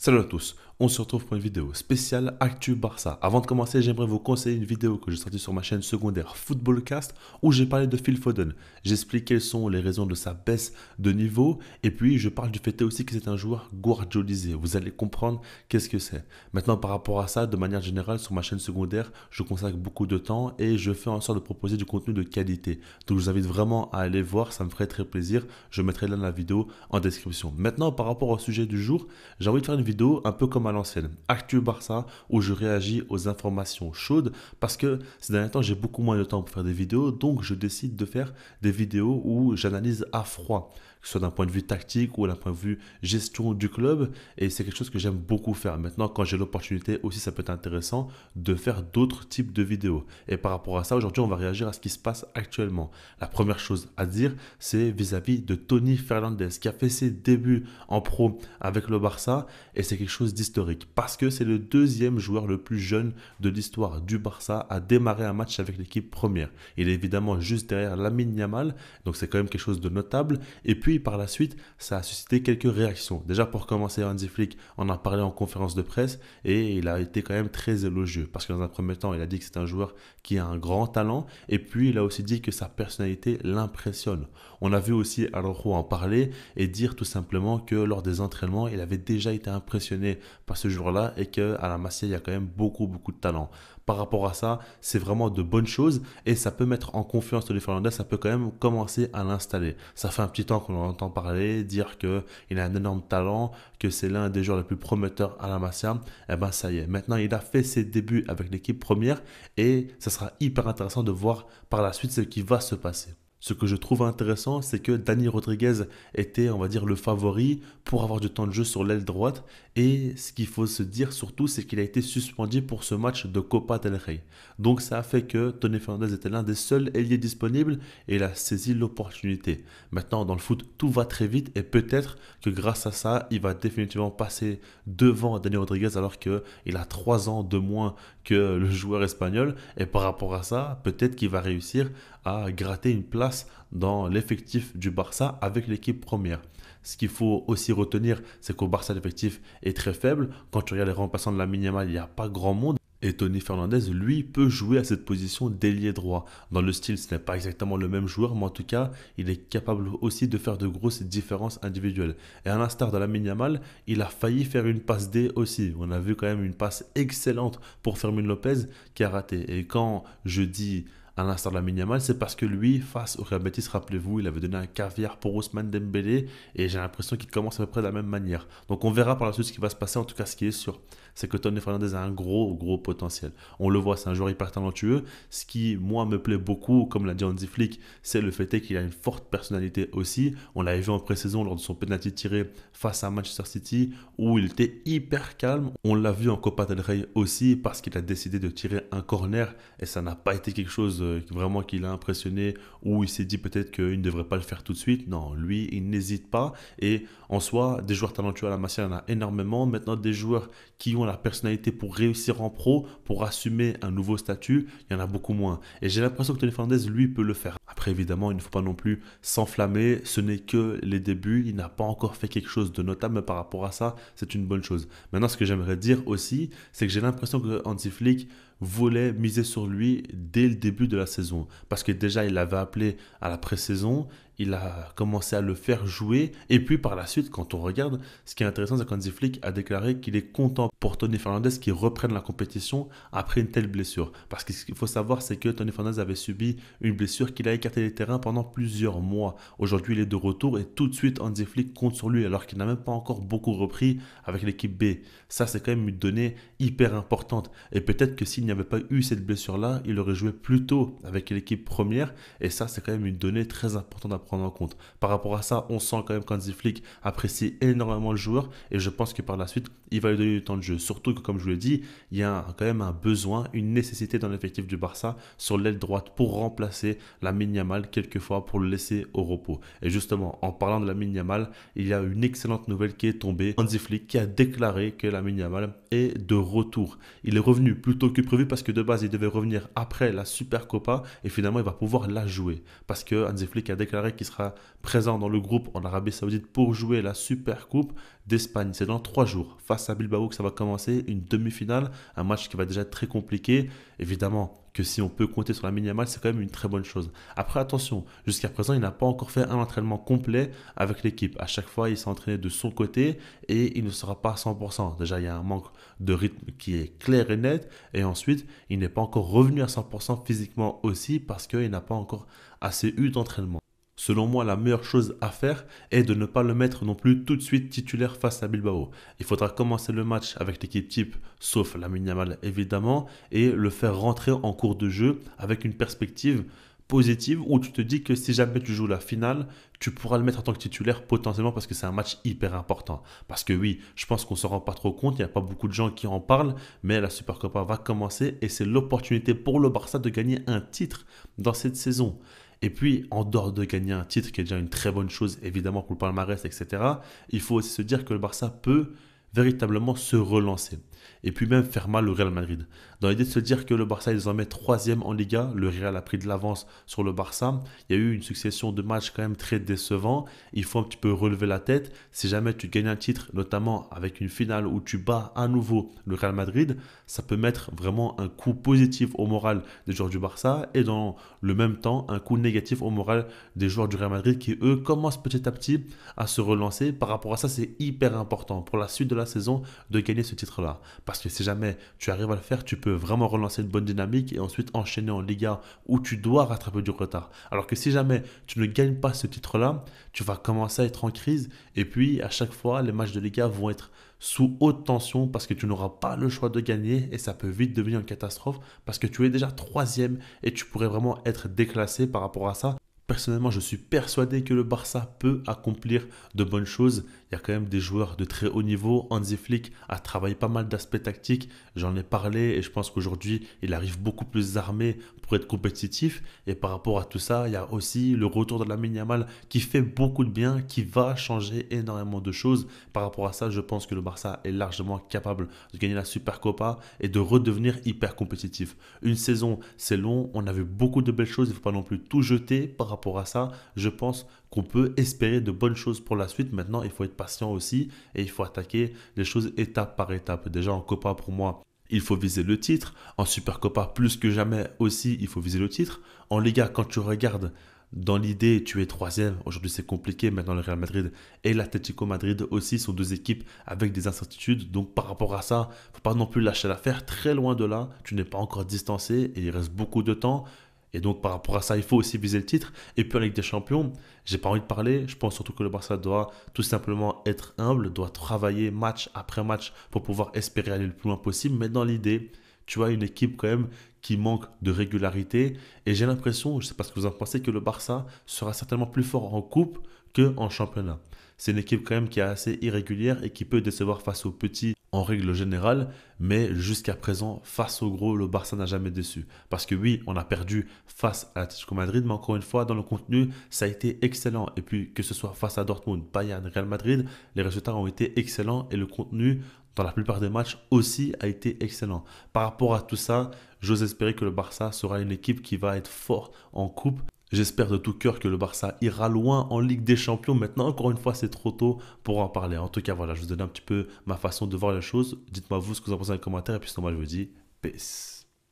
Salut à tous, on se retrouve pour une vidéo spéciale Actu Barça. Avant de commencer, j'aimerais vous conseiller une vidéo que j'ai sortie sur ma chaîne secondaire Footballcast où j'ai parlé de Phil Foden. J'explique quelles sont les raisons de sa baisse de niveau et puis je parle du fait aussi que c'est un joueur guardiolisé. Vous allez comprendre qu'est-ce que c'est. Maintenant, par rapport à ça, de manière générale, sur ma chaîne secondaire, je consacre beaucoup de temps et je fais en sorte de proposer du contenu de qualité. Donc je vous invite vraiment à aller voir, ça me ferait très plaisir. Je mettrai là la vidéo en description. Maintenant, par rapport au sujet du jour, j'ai envie de faire une vidéo un peu comme à l'ancienne, Actu Barça, où je réagis aux informations chaudes parce que ces derniers temps, j'ai beaucoup moins de temps pour faire des vidéos, donc je décide de faire des vidéos où j'analyse à froid, que ce soit d'un point de vue tactique ou d'un point de vue gestion du club, et c'est quelque chose que j'aime beaucoup faire. Maintenant, quand j'ai l'opportunité aussi, ça peut être intéressant de faire d'autres types de vidéos. Et par rapport à ça, aujourd'hui, on va réagir à ce qui se passe actuellement. La première chose à dire, c'est vis-à-vis de Tony Fernandez, qui a fait ses débuts en pro avec le Barça, et c'est quelque chose d'historique parce que c'est le deuxième joueur le plus jeune de l'histoire du Barça à démarrer un match avec l'équipe première. Il est évidemment juste derrière Lamine Yamal, donc c'est quand même quelque chose de notable. Et puis par la suite, ça a suscité quelques réactions. Déjà pour commencer, Hansi Flick en a parlé en conférence de presse et il a été quand même très élogieux parce que dans un premier temps, il a dit que c'est un joueur qui a un grand talent et puis il a aussi dit que sa personnalité l'impressionne. On a vu aussi Araujo en parler et dire tout simplement que lors des entraînements, il avait déjà été impressionné par ce joueur-là et qu'à la Masia, il y a quand même beaucoup de talent. Par rapport à ça, c'est vraiment de bonnes choses et ça peut mettre en confiance Tony Fernandez, ça peut quand même commencer à l'installer. Ça fait un petit temps qu'on entend parler, dire qu'il a un énorme talent, que c'est l'un des joueurs les plus prometteurs à la Masia. Et ben ça y est, maintenant il a fait ses débuts avec l'équipe première et ça sera hyper intéressant de voir par la suite ce qui va se passer. Ce que je trouve intéressant, c'est que Dani Rodriguez était, on va dire, le favori pour avoir du temps de jeu sur l'aile droite. Et ce qu'il faut se dire surtout, c'est qu'il a été suspendu pour ce match de Copa del Rey. Donc ça a fait que Tony Fernandez était l'un des seuls ailiers disponibles et il a saisi l'opportunité. Maintenant, dans le foot, tout va très vite et peut-être que grâce à ça, il va définitivement passer devant Dani Rodriguez alors qu'il a 3 ans de moins que le joueur espagnol. Et par rapport à ça, peut-être qu'il va réussir à gratter une place dans l'effectif du Barça avec l'équipe première. Ce qu'il faut aussi retenir, c'est qu'au Barça, l'effectif est très faible. Quand tu regardes les remplaçants de Lamine Yamal, il n'y a pas grand monde. Et Tony Fernandez, lui, peut jouer à cette position d'ailier droit. Dans le style, ce n'est pas exactement le même joueur, mais en tout cas, il est capable aussi de faire de grosses différences individuelles. Et à l'instar de Lamine Yamal, il a failli faire une passe D aussi. On a vu quand même une passe excellente pour Fermín López qui a raté. Et quand je dis à l'instar de Lamine Yamal, c'est parce que lui, face au Real Betis, rappelez-vous, il avait donné un caviar pour Ousmane Dembélé et j'ai l'impression qu'il commence à peu près de la même manière. Donc on verra par la suite ce qui va se passer. En tout cas, ce qui est sûr, c'est que Tony Fernandez a un gros potentiel. On le voit, c'est un joueur hyper talentueux. Ce qui, moi, me plaît beaucoup, comme l'a dit Hansi Flick, c'est le fait qu'il a une forte personnalité aussi. On l'avait vu en pré-saison lors de son penalty tiré face à Manchester City où il était hyper calme. On l'a vu en Copa del Rey aussi parce qu'il a décidé de tirer un corner et ça n'a pas été quelque chose vraiment qui l'a impressionné ou il s'est dit peut-être qu'il ne devrait pas le faire tout de suite. Non, lui, il n'hésite pas et en soi, des joueurs talentueux à la Masia, il y en a énormément. Maintenant, des joueurs qui ont la personnalité pour réussir en pro, pour assumer un nouveau statut, il y en a beaucoup moins. Et j'ai l'impression que Tony Fernandez, lui, peut le faire. Après, évidemment, il ne faut pas non plus s'enflammer. Ce n'est que les débuts. Il n'a pas encore fait quelque chose de notable, mais par rapport à ça, c'est une bonne chose. Maintenant, ce que j'aimerais dire aussi, c'est que j'ai l'impression que Hansi Flick voulait miser sur lui dès le début de la saison. Parce que déjà, il l'avait appelé à la pré-saison, il a commencé à le faire jouer. Et puis par la suite, quand on regarde, ce qui est intéressant, c'est qu'Hansi Flick a déclaré qu'il est content pour Tony Fernandez qui reprenne la compétition après une telle blessure. Parce que ce qu'il faut savoir, c'est que Tony Fernandez avait subi une blessure qu'il a écarté des terrains pendant plusieurs mois. Aujourd'hui, il est de retour et tout de suite, Hansi Flick compte sur lui alors qu'il n'a même pas encore beaucoup repris avec l'équipe B. Ça, c'est quand même une donnée hyper importante. Et peut-être que s'il n'y avait pas eu cette blessure-là, il aurait joué plus tôt avec l'équipe première. Et ça, c'est quand même une donnée très importante à prendre en compte. Par rapport à ça, on sent quand même qu'Hansi Flick apprécie énormément le joueur et je pense que par la suite, il va lui donner du temps de jeu. Surtout que, comme je vous l'ai dit, il y a quand même un besoin, une nécessité dans l'effectif du Barça sur l'aile droite pour remplacer Lamine Yamal quelquefois pour le laisser au repos. Et justement, en parlant de Lamine Yamal, il y a une excellente nouvelle qui est tombée. Hansi Flick qui a déclaré que Lamine Yamal est de retour. Il est revenu plus tôt que prévu parce que de base, il devait revenir après la Super Copa et finalement, il va pouvoir la jouer parce que Hansi Flick a déclaré qui sera présent dans le groupe en Arabie Saoudite pour jouer la Super Coupe d'Espagne. C'est dans 3 jours face à Bilbao que ça va commencer, une demi-finale, un match qui va déjà être très compliqué. Évidemment que si on peut compter sur Lamine Yamal, c'est quand même une très bonne chose. Après, attention, jusqu'à présent, il n'a pas encore fait un entraînement complet avec l'équipe. À chaque fois, il s'est entraîné de son côté et il ne sera pas à 100%. Déjà, il y a un manque de rythme qui est clair et net. Et ensuite, il n'est pas encore revenu à 100% physiquement aussi parce qu'il n'a pas encore assez eu d'entraînement. Selon moi, la meilleure chose à faire est de ne pas le mettre non plus tout de suite titulaire face à Bilbao. Il faudra commencer le match avec l'équipe type, sauf Lamine Yamal évidemment, et le faire rentrer en cours de jeu avec une perspective positive où tu te dis que si jamais tu joues la finale, tu pourras le mettre en tant que titulaire potentiellement parce que c'est un match hyper important. Parce que oui, je pense qu'on ne s'en rend pas trop compte, il n'y a pas beaucoup de gens qui en parlent, mais la Supercopa va commencer et c'est l'opportunité pour le Barça de gagner un titre dans cette saison. Et puis, en dehors de gagner un titre, qui est déjà une très bonne chose, évidemment, pour le palmarès, etc., il faut aussi se dire que le Barça peut véritablement se relancer. Et puis même faire mal au Real Madrid. Dans l'idée de se dire que le Barça est désormais 3e en Liga, le Real a pris de l'avance sur le Barça. Il y a eu une succession de matchs quand même très décevants. Il faut un petit peu relever la tête. Si jamais tu gagnes un titre, notamment avec une finale où tu bats à nouveau le Real Madrid, ça peut mettre vraiment un coup positif au moral des joueurs du Barça et dans le même temps un coup négatif au moral des joueurs du Real Madrid qui eux commencent petit à petit à se relancer. Par rapport à ça, c'est hyper important pour la suite de la saison de gagner ce titre-là. Parce que si jamais tu arrives à le faire, tu peux vraiment relancer une bonne dynamique et ensuite enchaîner en Liga où tu dois rattraper du retard. Alors que si jamais tu ne gagnes pas ce titre-là, tu vas commencer à être en crise et puis à chaque fois, les matchs de Liga vont être sous haute tension parce que tu n'auras pas le choix de gagner et ça peut vite devenir une catastrophe parce que tu es déjà 3e et tu pourrais vraiment être déclassé par rapport à ça. Personnellement, je suis persuadé que le Barça peut accomplir de bonnes choses. Il y a quand même des joueurs de très haut niveau. Hansi Flick a travaillé pas mal d'aspects tactiques. J'en ai parlé et je pense qu'aujourd'hui, il arrive beaucoup plus armé pour être compétitif. Et par rapport à tout ça, il y a aussi le retour de Lamine Yamal qui fait beaucoup de bien, qui va changer énormément de choses. Par rapport à ça, je pense que le Barça est largement capable de gagner la Supercopa et de redevenir hyper compétitif. Une saison, c'est long. On a vu beaucoup de belles choses. Il ne faut pas non plus tout jeter par rapport à ça. Je pense qu'on peut espérer de bonnes choses pour la suite. Maintenant, il faut être patient aussi et il faut attaquer les choses étape par étape. Déjà en Copa, pour moi, il faut viser le titre. En Supercopa, plus que jamais aussi, il faut viser le titre. En Liga, quand tu regardes, dans l'idée, tu es 3e. Aujourd'hui, c'est compliqué. Maintenant, le Real Madrid et l'Atlético Madrid aussi sont deux équipes avec des incertitudes. Donc, par rapport à ça, il ne faut pas non plus lâcher l'affaire. Très loin de là, tu n'es pas encore distancé et il reste beaucoup de temps. Et donc, par rapport à ça, il faut aussi viser le titre. Et puis, en Ligue des Champions, j'ai pas envie de parler. Je pense surtout que le Barça doit tout simplement être humble, doit travailler match après match pour pouvoir espérer aller le plus loin possible. Mais dans l'idée, tu as une équipe quand même qui manque de régularité. Et j'ai l'impression, je ne sais pas ce que vous en pensez, que le Barça sera certainement plus fort en coupe qu'en championnat. C'est une équipe quand même qui est assez irrégulière et qui peut décevoir face aux petits en règle générale, mais jusqu'à présent, face aux gros, le Barça n'a jamais déçu. Parce que oui, on a perdu face à l'Atlético Madrid, mais encore une fois, dans le contenu, ça a été excellent. Et puis, que ce soit face à Dortmund, Bayern, Real Madrid, les résultats ont été excellents et le contenu, dans la plupart des matchs, aussi a été excellent. Par rapport à tout ça, j'ose espérer que le Barça sera une équipe qui va être fort en coupe. J'espère de tout cœur que le Barça ira loin en Ligue des Champions. Maintenant, encore une fois, c'est trop tôt pour en parler. En tout cas, voilà, je vous donne un petit peu ma façon de voir les choses. Dites-moi vous ce que vous en pensez dans les commentaires. Et puis sinon, moi, je vous dis peace.